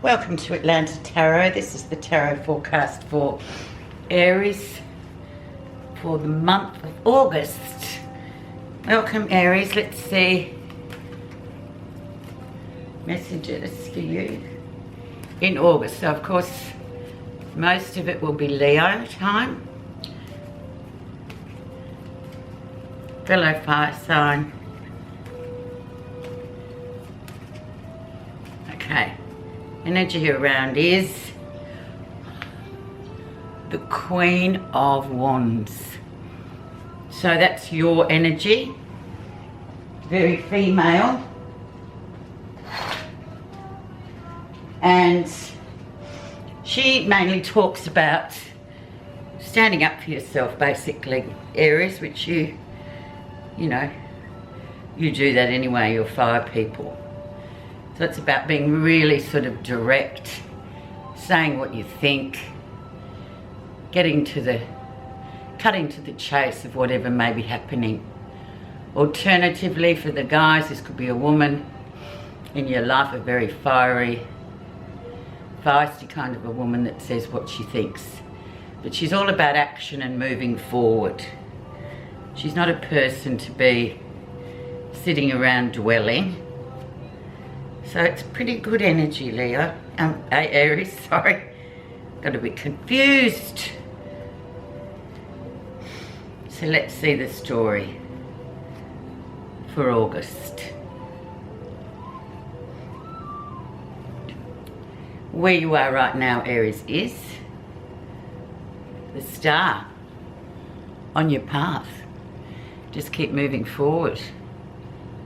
Welcome to Atlanta Tarot. This is the tarot forecast for Aries for the month of August. Welcome Aries. Let's see messages for you in August. So of course most of it will be Leo time. Fellow fire sign. Okay. Energy around is the Queen of Wands. So that's your energy. Very female. And she mainly talks about standing up for yourself, basically, Aries, which you know, you do that anyway, you're fire people. So it's about being really sort of direct, saying what you think, cutting to the chase of whatever may be happening. Alternatively, for the guys, this could be a woman in your life, a very fiery, feisty kind of a woman that says what she thinks. But she's all about action and moving forward. She's not a person to be sitting around dwelling. So it's pretty good energy, Leo. Aries, sorry. Got a bit confused. So let's see the story for August. Where you are right now, Aries, is the star on your path. Just keep moving forward.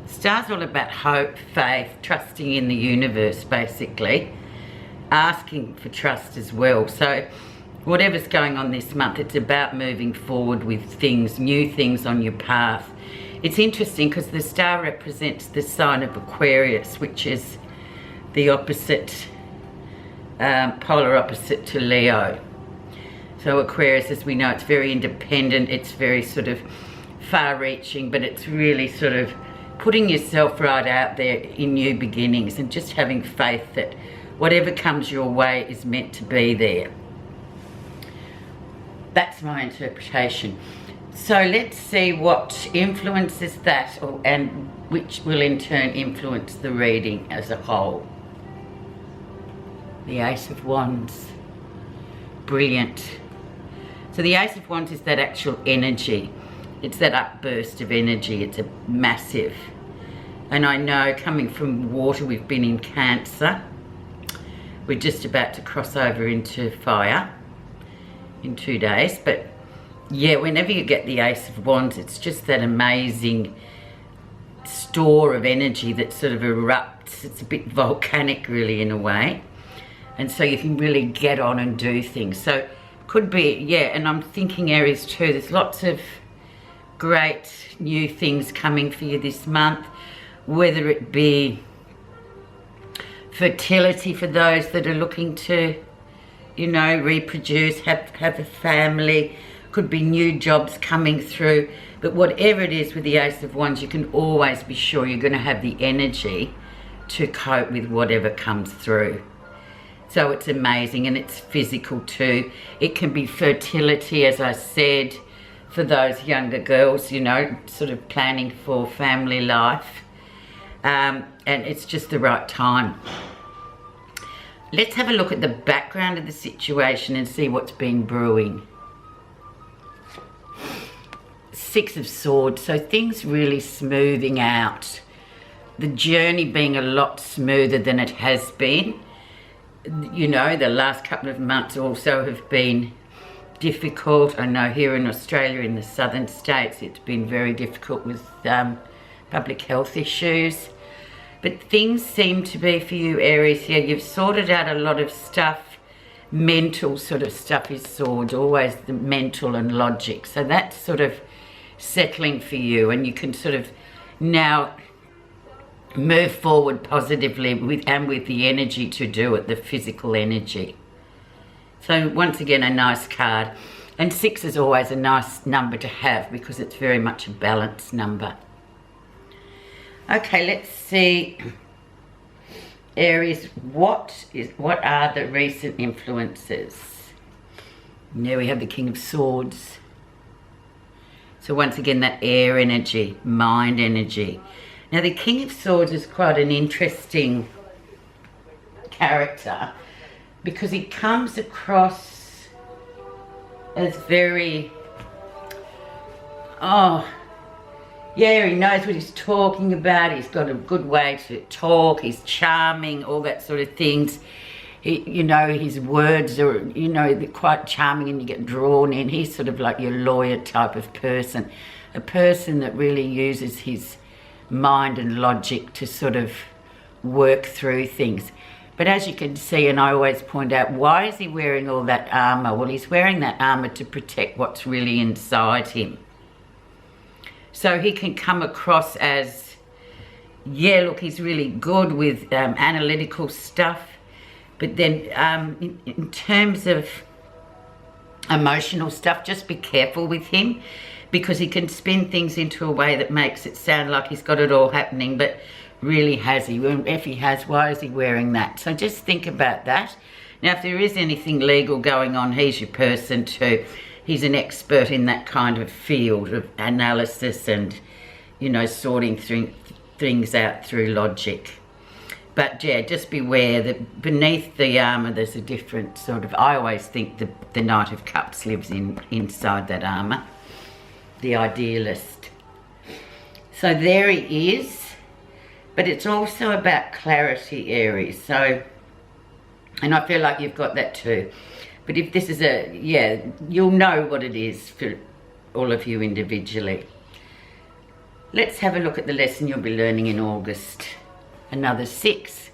Star's all about hope, faith, trusting in the universe, basically. Asking for trust as well. So whatever's going on this month, it's about moving forward with things, new things on your path. It's interesting because the star represents the sign of Aquarius, which is the opposite, polar opposite to Leo. So Aquarius, as we know, it's very independent, it's very sort of far-reaching, but it's really sort of putting yourself right out there in new beginnings and just having faith that whatever comes your way is meant to be there. That's my interpretation. So let's see what influences that, and which will in turn influence the reading as a whole. The Ace of Wands. Brilliant. So the Ace of Wands is that actual energy. It's that upburst of energy. It's a massive. And I know coming from water, we've been in Cancer. We're just about to cross over into fire in 2 days. But yeah, whenever you get the Ace of Wands, it's just that amazing store of energy that sort of erupts. It's a bit volcanic really in a way. And so you can really get on and do things. So could be, yeah, and I'm thinking Aries too, there's lots of great new things coming for you this month, whether it be fertility for those that are looking to, you know, reproduce, have a family, could be new jobs coming through. But whatever it is with the Ace of Wands, you can always be sure you're going to have the energy to cope with whatever comes through. So it's amazing, and it's physical too. It can be fertility, as I said, for those younger girls, you know, sort of planning for family life. And it's just the right time. Let's have a look at the background of the situation and see what's been brewing. Six of Swords, so things really smoothing out. The journey being a lot smoother than it has been. You know, the last couple of months also have been difficult. I know here in Australia, in the southern states, it's been very difficult with public health issues. But things seem to be for you, Aries, here. You've sorted out a lot of stuff. Mental sort of stuff is Swords, always the mental and logic. So that's sort of settling for you, and you can sort of now move forward positively with the energy to do it, the physical energy. So once again, a nice card. And 6 is always a nice number to have because it's very much a balanced number. Okay, let's see Aries, what are the recent influences? Now we have the King of Swords. So once again, that air energy, mind energy. Now the King of Swords is quite an interesting character because he comes across as very, yeah, he knows what he's talking about. He's got a good way to talk. He's charming, all that sort of things. You know, his words are, you know, they're quite charming and you get drawn in. He's sort of like your lawyer type of person. A person that really uses his mind and logic to sort of work through things. But as you can see, and I always point out, why is he wearing all that armour? Well, he's wearing that armour to protect what's really inside him. So he can come across as, yeah, look, he's really good with analytical stuff. But then in terms of emotional stuff, just be careful with him because he can spin things into a way that makes it sound like he's got it all happening, but really has he? Well, if he has, why is he wearing that? So just think about that. Now, if there is anything legal going on, he's your person too. He's an expert in that kind of field of analysis and, you know, sorting things out through logic. But yeah, just beware that beneath the armour there's a different sort of, I always think the Knight of Cups lives inside that armour, the idealist. So there he is, but it's also about clarity, Aries. So, and I feel like you've got that too. But if this is yeah, you'll know what it is for all of you individually. Let's have a look at the lesson you'll be learning in August. Another 6.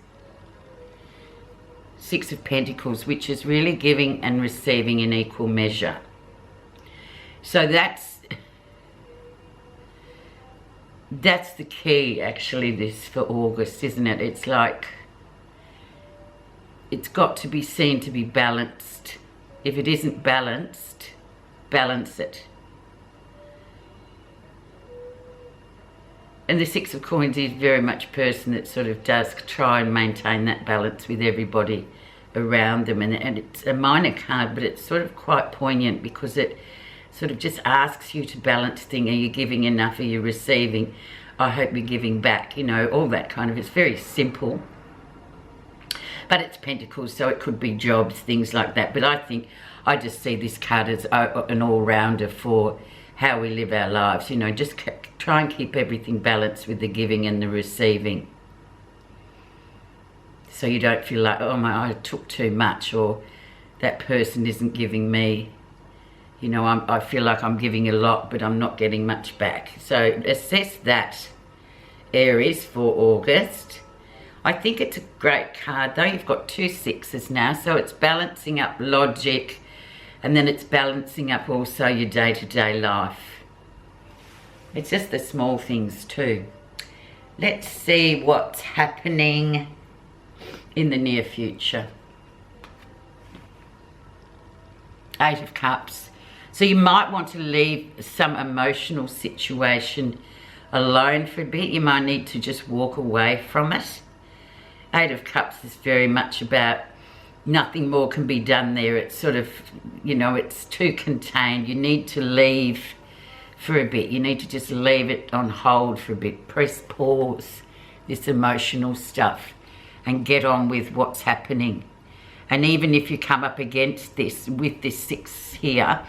6 of Pentacles, which is really giving and receiving in equal measure. So that's the key, actually, this for August, isn't it? It's like, it's got to be seen to be balanced. If it isn't balanced, balance it. And the 6 of Coins is very much a person that sort of does try and maintain that balance with everybody around them. And it's a minor card, but it's sort of quite poignant because it sort of just asks you to balance things. Are you giving enough? Are you receiving? I hope you're giving back, you know, all that kind of, it's very simple. But it's Pentacles, so it could be jobs, things like that. But I just see this card as an all-rounder for how we live our lives. You know, just try and keep everything balanced with the giving and the receiving. So you don't feel like, oh my, I took too much, or that person isn't giving me. You know, I feel like I'm giving a lot, but I'm not getting much back. So assess that, Aries, for August. I think it's a great card, though. You've got 2 6s now, so it's balancing up logic, and then it's balancing up also your day-to-day life. It's just the small things too. Let's see what's happening in the near future. 8 of Cups. So you might want to leave some emotional situation alone for a bit. You might need to just walk away from it. 8 of Cups is very much about nothing more can be done there. It's sort of, you know, it's too contained. You need to leave for a bit. You need to just leave it on hold for a bit. Press pause this emotional stuff and get on with what's happening. And even if you come up against this with this 6 here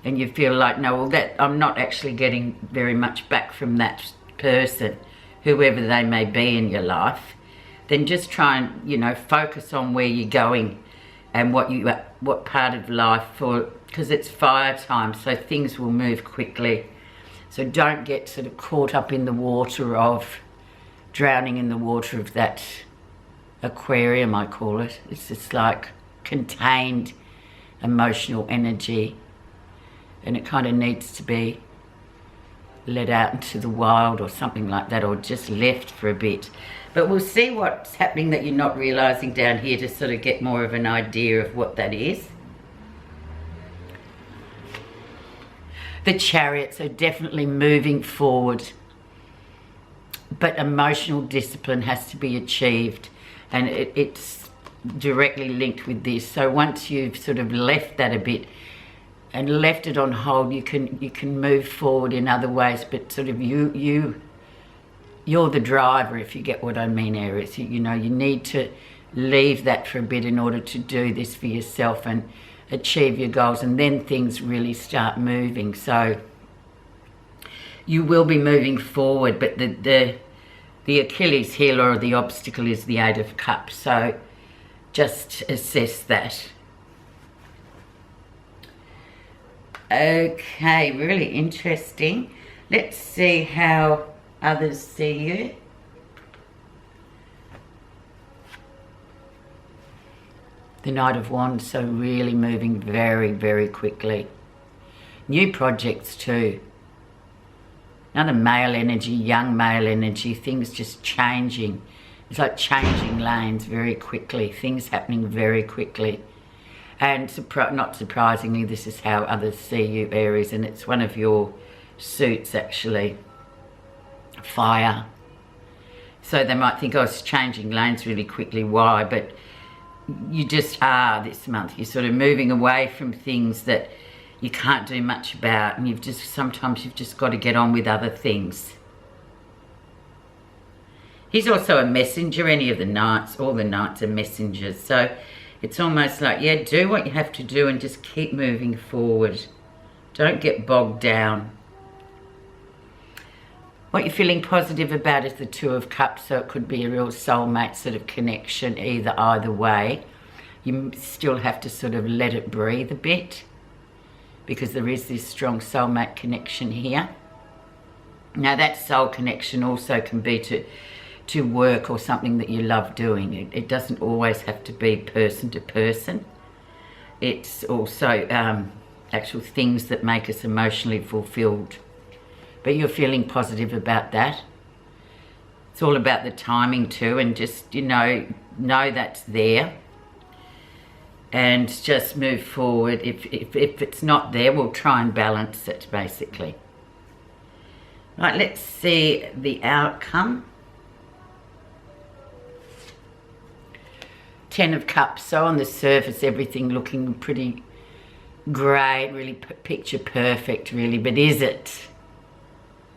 and you feel like, no, well, that I'm not actually getting very much back from that person, whoever they may be in your life, then just try and, you know, focus on where you're going and what part of life, for because it's fire time, so things will move quickly. So don't get sort of caught up in the water of, drowning in the water of that aquarium, I call it. It's just like contained emotional energy, and it kind of needs to be let out into the wild or something like that, or just left for a bit. But we'll see what's happening that you're not realising down here to sort of get more of an idea of what that is. The Chariots are definitely moving forward, but emotional discipline has to be achieved. and it's directly linked with this. So once you've sort of left that a bit and left it on hold, you can move forward in other ways, but sort of you're the driver, if you get what I mean, Aries. You know, you need to leave that for a bit in order to do this for yourself and achieve your goals, and then things really start moving. So you will be moving forward, but the Achilles heel or the obstacle is the Eight of Cups. So just assess that. Okay, really interesting. Let's see how others see you. The Knight of Wands, so really moving very, very quickly. New projects too. Another male energy, young male energy, things just changing. It's like changing lanes very quickly, things happening very quickly. And not surprisingly, this is how others see you, Aries, and it's one of your suits actually. Fire. So they might think, oh, it's changing lanes really quickly. Why? But you just are this month. You're sort of moving away from things that you can't do much about, and sometimes you've just got to get on with other things. He's also a messenger. Any of the knights, all the knights are messengers. So it's almost like, yeah, do what you have to do and just keep moving forward. Don't get bogged down. What you're feeling positive about is the Two of Cups, so it could be a real soulmate sort of connection either way. You still have to sort of let it breathe a bit, because there is this strong soulmate connection here. Now that soul connection also can be to work or something that you love doing. It doesn't always have to be person to person. It's also actual things that make us emotionally fulfilled. But you're feeling positive about that. It's all about the timing too, and just, you know that's there. And just move forward. If it's not there, we'll try and balance it, basically. Right, let's see the outcome. Ten of Cups. So on the surface, everything looking pretty great, really picture perfect, really. But is it?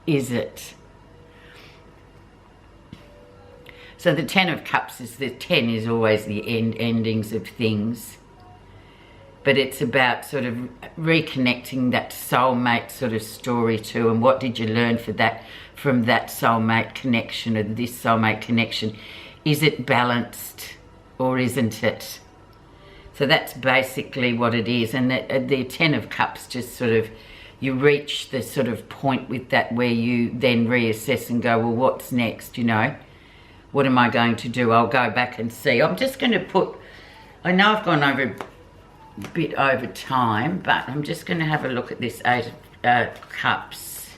Is it? So the Ten of Cups is, the 10 is always the endings of things. But it's about sort of reconnecting that soulmate sort of story too. And what did you learn from that soulmate connection, or this soulmate connection? Is it balanced or isn't it? So that's basically what it is. And the Ten of Cups just sort of, you reach the sort of point with that where you then reassess and go, well, what's next, you know? What am I going to do? I'll go back and see. I'm just going to put, I know I've gone over a bit over time, but I'm just going to have a look at this Eight of Cups.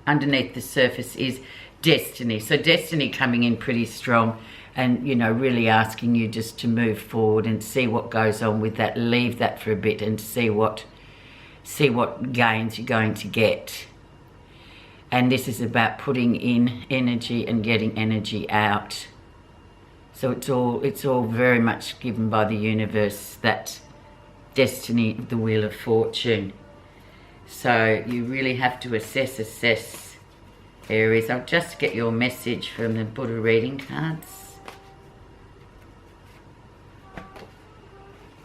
Underneath the surface is destiny. So destiny coming in pretty strong, and, you know, really asking you just to move forward and see what goes on with that. Leave that for a bit and see what gains you're going to get. And this is about putting in energy and getting energy out. So it's all very much given by the universe, that destiny, the Wheel of Fortune. So you really have to assess, Aries. I'll just get your message from the Buddha reading cards.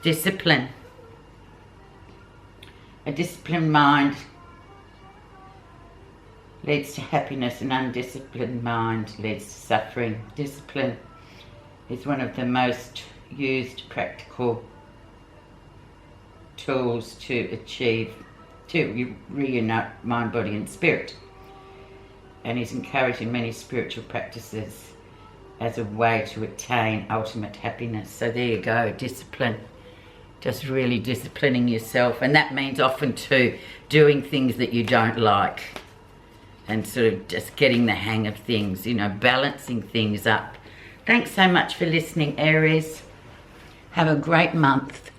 Discipline. A disciplined mind leads to happiness. An undisciplined mind leads to suffering. Discipline is one of the most used practical tools to reunite mind, body and spirit, and is encouraged in many spiritual practices as a way to attain ultimate happiness. So there you go, discipline. Just really disciplining yourself, and that means often too doing things that you don't like, and sort of just getting the hang of things, you know, balancing things up. Thanks so much for listening, Aries. Have a great month.